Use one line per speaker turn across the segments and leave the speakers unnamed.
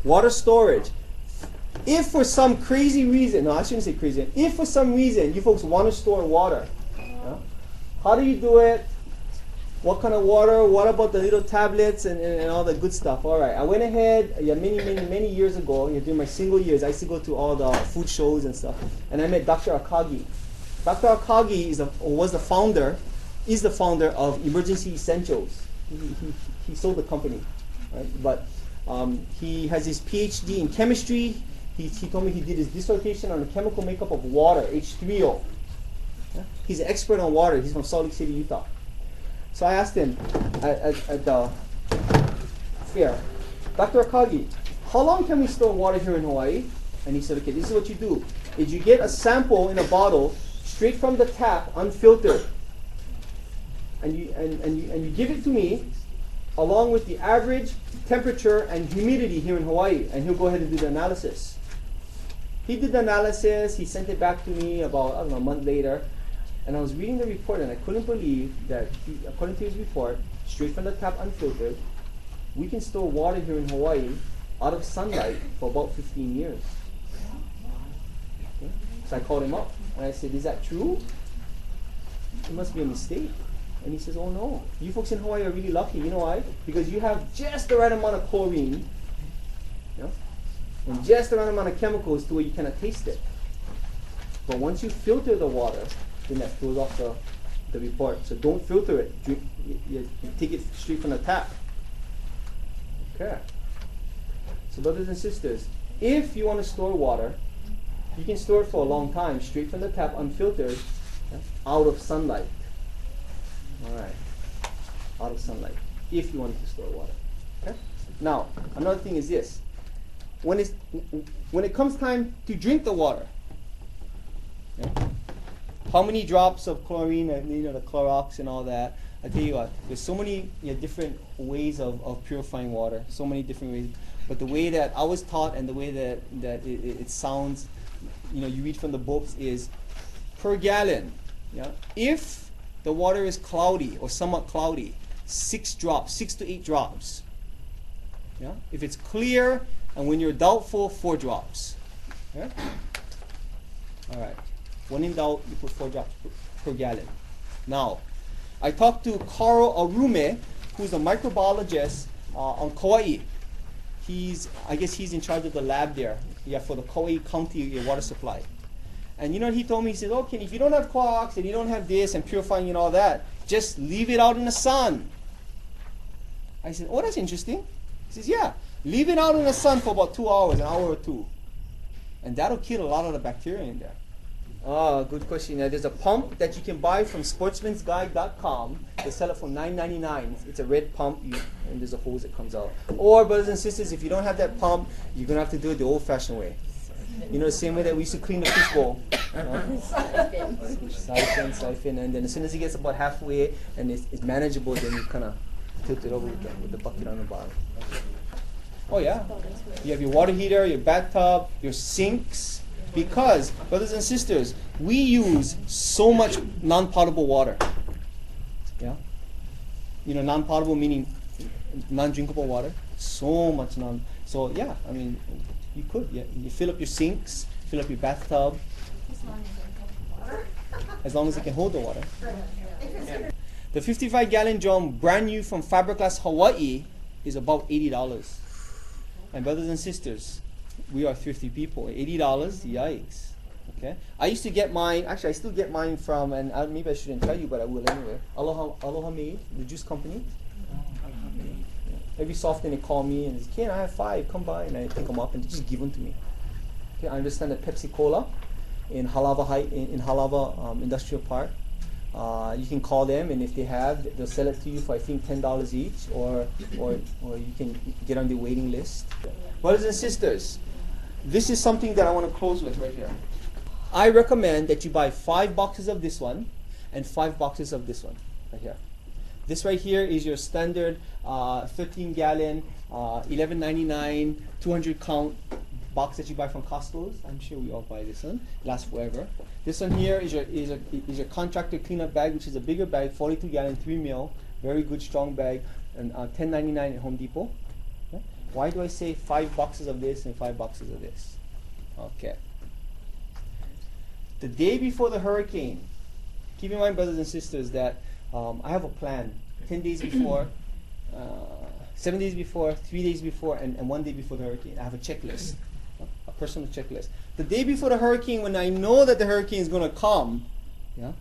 Water storage. If for some crazy reason, no, I shouldn't say crazy. If for some reason you folks want to store water, yeah, how do you do it? What kind of water? What about the little tablets and all the good stuff? All right, I went ahead many years ago, during my single years, I used to go to all the food shows and stuff, and I met Dr. Akagi. Dr. Akagi is the founder of Emergency Essentials. He sold the company, right? But he has his PhD in chemistry. He told me he did his dissertation on the chemical makeup of water, H3O. Yeah? He's an expert on water. He's from Salt Lake City, Utah. So I asked him at the fair, Dr. Akagi, how long can we store water here in Hawaii? And he said, okay, this is what you do. Is you get a sample in a bottle straight from the tap, unfiltered, and you give it to me along with the average temperature and humidity here in Hawaii, and he'll go ahead and do the analysis. He did the analysis, he sent it back to me about, I don't know, a month later, and I was reading the report and I couldn't believe that, according to his report, straight from the tap unfiltered, we can store water here in Hawaii out of sunlight for about 15 years. Okay? So I called him up and I said, is that true? It must be a mistake. And he says, oh no, you folks in Hawaii are really lucky. You know why? Because you have just the right amount of chlorine, you know, and just the right amount of chemicals to where you cannot taste it. But once you filter the water, then that throws off the report. So don't filter it. You take it straight from the tap. Okay. So brothers and sisters, if you want to store water, you can store it for a long time, straight from the tap, unfiltered, out of sunlight. All right, out of sunlight, if you wanted to store water. Okay. Now, another thing is this: when it comes time to drink the water, okay, how many drops of chlorine, the Clorox and all that? I tell you what, there's so many different ways of purifying water, so many different ways. But the way that I was taught and the way that it sounds, you read from the books is per gallon. Yeah, if the water is cloudy or somewhat cloudy, 6 to 8 drops. Yeah? If it's clear and when you're doubtful, 4 drops. Yeah? All right. When in doubt, you put 4 drops per gallon. Now, I talked to Carl Arume, who's a microbiologist on Kauai. I guess he's in charge of the lab there, for the Kauai County water supply. And you know what he told me? He said, okay, if you don't have Clorox and you don't have this and purifying and all that, just leave it out in the sun. I said, oh, that's interesting. He says, yeah, leave it out in the sun for about 2 hours, an hour or 2. And that'll kill a lot of the bacteria in there. Oh, good question. Now, there's a pump that you can buy from sportsmansguide.com. They sell it for $9.99. It's a red pump, and there's a hose that comes out. Or, brothers and sisters, if you don't have that pump, you're going to have to do it the old-fashioned way. The same way that we used to clean the fishbowl. Siphon, and then as soon as it gets about halfway and it's manageable, then you kind of tilt it over again with the bucket on the bottom. Oh yeah, you have your water heater, your bathtub, your sinks, because, brothers and sisters, we use so much non-potable water. Yeah, non-potable meaning non-drinkable water. So much So yeah, I mean, you could. Yeah, you fill up your sinks, fill up your bathtub. As long as it can hold the water. Yeah. The 55-gallon drum, brand new from Fiberglass Hawaii, is about $80. And brothers and sisters, we are thrifty people. $80, yikes. Okay. I used to get mine. Actually, I still get mine from, and maybe I shouldn't tell you, but I will anyway. Aloha Made, the juice company. Every so often they call me and say, Ken, I have 5, come by, and I pick them up and just give them to me. Okay, I understand that Pepsi Cola in Halava in Halava Industrial Park, you can call them, and if they have, they'll sell it to you for I think $10 each, or you can get on the waiting list. Brothers and sisters, this is something that I want to close with right here. I recommend that you buy 5 boxes of this one and 5 boxes of this one right here. This right here is your standard 13-gallon, $11.99, 200 count box that you buy from Costco's. I'm sure we all buy this one. It lasts forever. This one here is your contractor cleanup bag, which is a bigger bag, 42-gallon, 3 mil, very good strong bag, and $10.99 at Home Depot. Why do I say 5 boxes of this and 5 boxes of this? Okay. The day before the hurricane, keep in mind, brothers and sisters, that I have a plan. 10 days before, 7 days before, 3 days before, and 1 day before the hurricane. I have a checklist, a personal checklist. The day before the hurricane, when I know that the hurricane is going to come, yeah,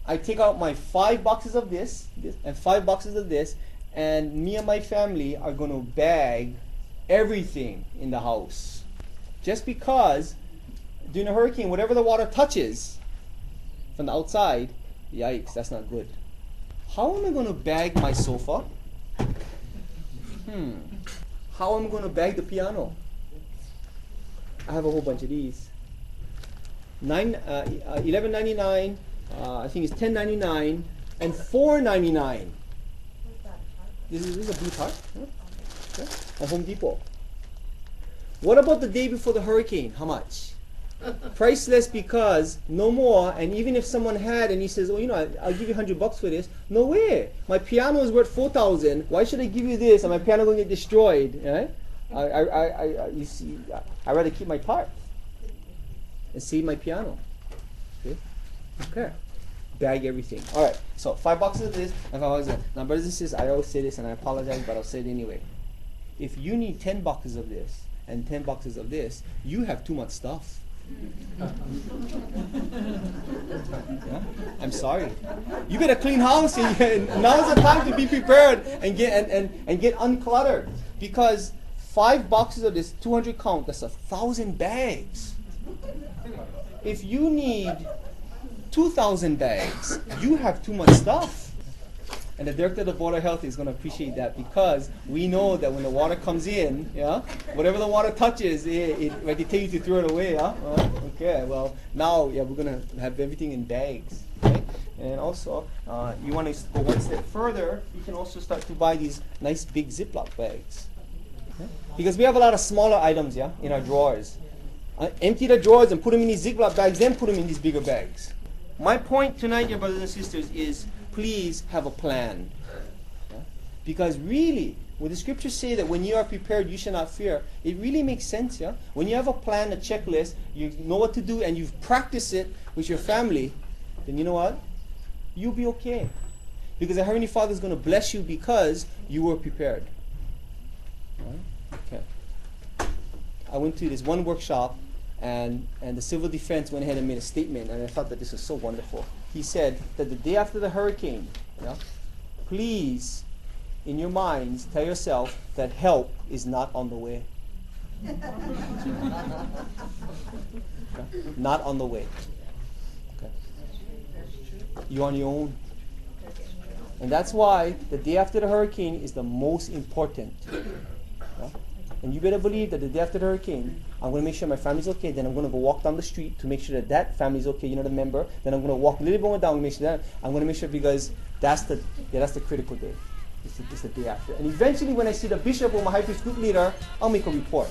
I take out my 5 boxes of this, and 5 boxes of this, and me and my family are going to bag everything in the house. Just because during a hurricane, whatever the water touches from the outside, yikes, that's not good. How am I going to bag my sofa? How am I going to bag the piano? I have a whole bunch of these. $11.99, I think it's $10.99, and $4.99. This is a blue card. Okay. At Home Depot. What about the day before the hurricane? How much? Priceless, because no more. And even if someone had and he says, "Oh, you know, I'll give you $100 for this." No way. My piano is worth $4,000. Why should I give you this? And my piano going to get destroyed. Right? You see, I'd rather keep my part and save my piano. Okay. Okay. Bag everything. All right. So $5 of this and $5 of that. Now, brothers and sisters, I always say this, and I apologize, but I'll say it anyway. If you need 10 boxes of this and 10 boxes of this, you have too much stuff. Yeah? I'm sorry. You better clean house. And now's the time to be prepared and get uncluttered, because 5 boxes of this, 200 count. That's 1,000 bags. If you need 2,000 bags, you have too much stuff. And the director of the Board of Health is going to appreciate that, because we know that when the water comes in, yeah, whatever the water touches, like they tell you to throw it away. Yeah? Okay, well, now we're going to have everything in bags. Okay? And also, you want to go one step further, you can also start to buy these nice big Ziploc bags. Okay? Because we have a lot of smaller items, yeah, in our drawers. Empty the drawers and put them in these Ziploc bags, then put them in these bigger bags. My point tonight, dear brothers and sisters, is please have a plan. Yeah? Because really, when the scriptures say that when you are prepared, you shall not fear, it really makes sense. Yeah? When you have a plan, a checklist, you know what to do, and you've practiced it with your family, then you know what? You'll be okay. Because the Heavenly Father is going to bless you because you were prepared. Right? Okay. I went to this one workshop, and the Civil Defense went ahead and made a statement, and I thought that this was so wonderful. He said that the day after the hurricane, please, in your minds, tell yourself that help is not on the way. Okay? Not on the way. Okay? You're on your own. And that's why the day after the hurricane is the most important. Okay? And you better believe that the day after the hurricane, I'm going to make sure my family's okay. Then I'm going to go walk down the street to make sure that family's okay, you know, the member. Then I'm going to walk a little bit more down to make sure that. I'm going to make sure, because that's the critical day. It's the day after. And eventually, when I see the bishop or my high priest group leader, I'll make a report.